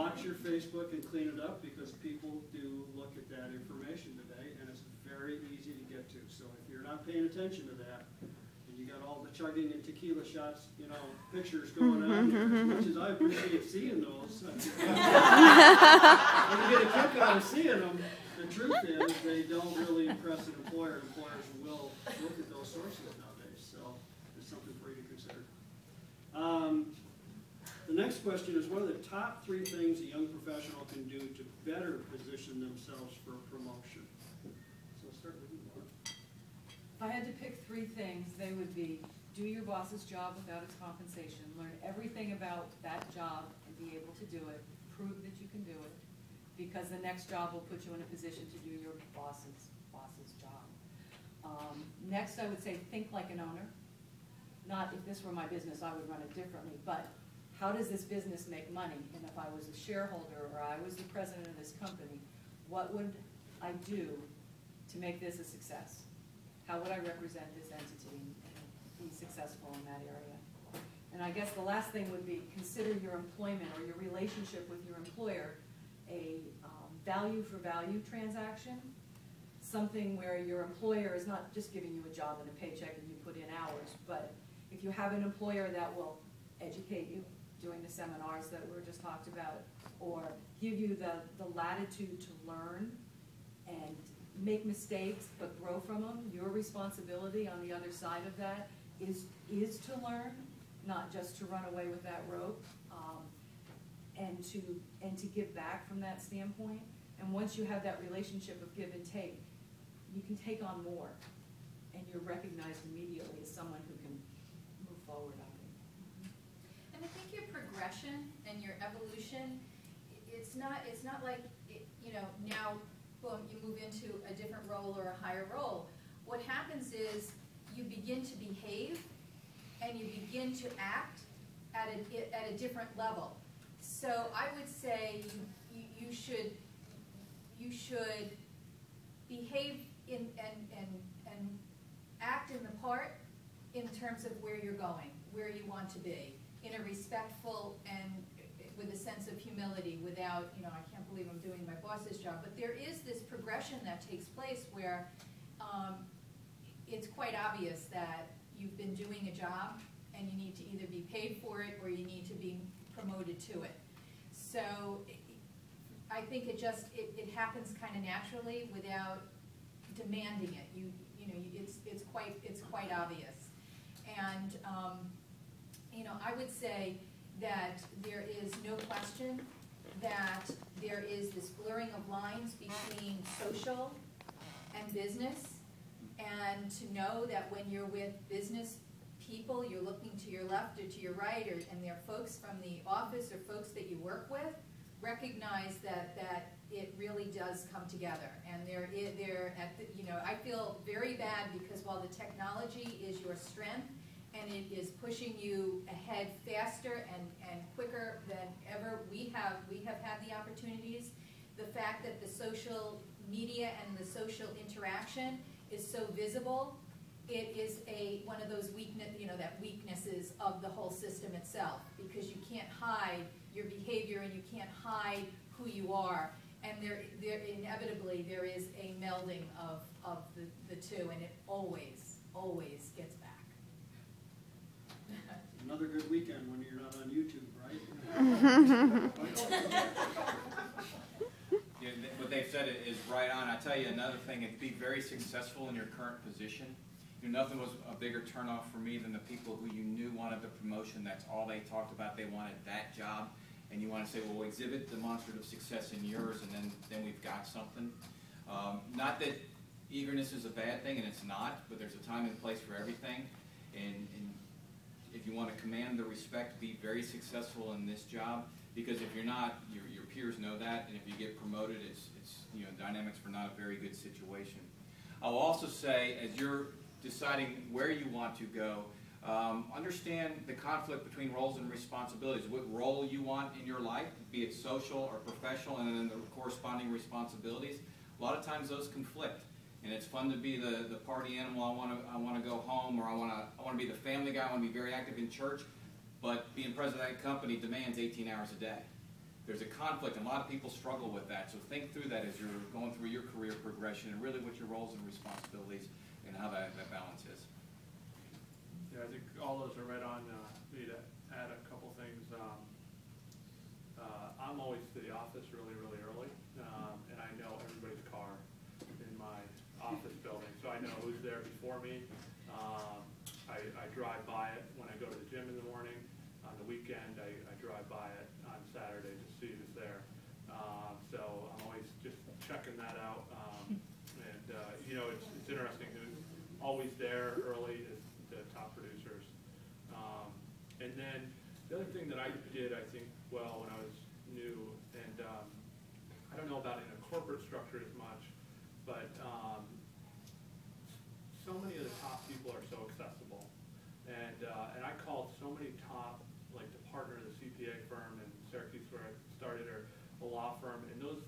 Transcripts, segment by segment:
watch your Facebook and clean it up, because people do look at that information today, and it's very easy to get to. So if you're not paying attention to that, and you got all the chugging and tequila shots, you know, pictures going on there, as much as I appreciate seeing those, I get a kick out of seeing them. The truth is, they don't really impress an employer. Employers will look at those sources nowadays, so it's something for you to consider. The next question is, what are the top 3 things a young professional can do to better position themselves for a promotion? So I'll start with you, Laura. If I had to pick 3 things, they would be: do your boss's job without its compensation, learn everything about that job and be able to do it, prove that you can do it, because the next job will put you in a position to do your boss's job. Next, I would say think like an owner. Not if this were my business, I would run it differently, but how does this business make money? And if I was a shareholder or I was the president of this company, what would I do to make this a success? How would I represent this entity and be successful in that area? And I guess the last thing would be consider your employment or your relationship with your employer a value for value transaction, something where your employer is not just giving you a job and a paycheck and you put in hours, but if you have an employer that will educate you, doing the seminars that were just talked about, or give you the latitude to learn and make mistakes but grow from them, your responsibility on the other side of that is to learn, not just to run away with that rope, and to give back from that standpoint. And once you have that relationship of give and take, you can take on more, and you're recognized immediately as someone who can move forward, I think. And I think your progression and your evolution, it's not like, you know, now, boom, you move into a different role or a higher role. What happens is you begin to behave and you begin to act at a different level. So I would say you should behave and act in the part in terms of where you're going, where you want to be, in a respectful and with a sense of humility, without, you know, I can't believe I'm doing my boss's job. But there is this progression that takes place where it's quite obvious that you've been doing a job and you need to either be paid for it or you need to be promoted to it. So I think it happens kind of naturally without demanding it. You know, it's quite obvious. And you know, I would say that there is no question that there is this blurring of lines between social and business, and to know that when you're with business people, you're looking to your left or to your right, and they're folks from the office or folks that you work with, recognize that it really does come together. And you know, I feel very bad because while the technology is your strength and it is pushing you ahead faster and quicker than ever we have had the opportunities, the fact that the social media and the social interaction is so visible, it is one of those weaknesses of the whole system itself, because you can't hide your behavior and you can't hide who you are, and there inevitably there is a melding of the two, and it always gets back. Another good weekend when you're not on YouTube, right? Yeah, what they've said is right on. I tell you another thing, is be very successful in your current position. You know, nothing was a bigger turnoff for me than the people who you knew wanted the promotion. That's all they talked about. They wanted that job. And you want to say, well, exhibit demonstrative success in yours, and then we've got something. Not that eagerness is a bad thing, and it's not, but there's a time and place for everything. And if you want to command the respect, be very successful in this job, because if you're not, your peers know that, and if you get promoted, it's you know, dynamics for not a very good situation. I'll also say, as you're deciding where you want to go, understand the conflict between roles and responsibilities. What role you want in your life, be it social or professional, and then the corresponding responsibilities. A lot of times those conflict, and it's fun to be the party animal. I want to go home, or I want to be the family guy. I want to be very active in church, but being president of that company demands 18 hours a day. there's a conflict, and a lot of people struggle with that. So think through that as you're going through your career progression, and really what your roles and responsibilities and how that balance is. Yeah, I think all those are right on. Me to add a couple things. I'm always to the office really early, and I know everybody's car in my office building, so I know who's there before me. I drive by it when I go to the gym in the morning. On the weekend, I drive by it on Saturday to see who's there. So I'm always just checking that out. You know, it's interesting who's always there early is the top producers. And then the other thing that I did, I think, well, when I was new, and I don't know about in a corporate structure as much, but so many of the top people are so accessible. And I called so many top, like the partner of the CPA firm in Syracuse where I started, or a law firm, and those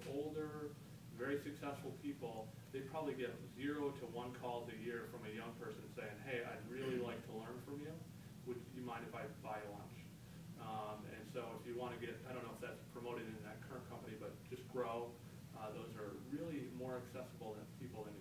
older, very successful people, they probably get 0 to 1 calls a year from a young person saying, hey, I'd really like to learn from you. Would you mind if I buy you lunch? And so if you want to get, I don't know if that's promoted in that current company, but just grow. Those are really more accessible than people than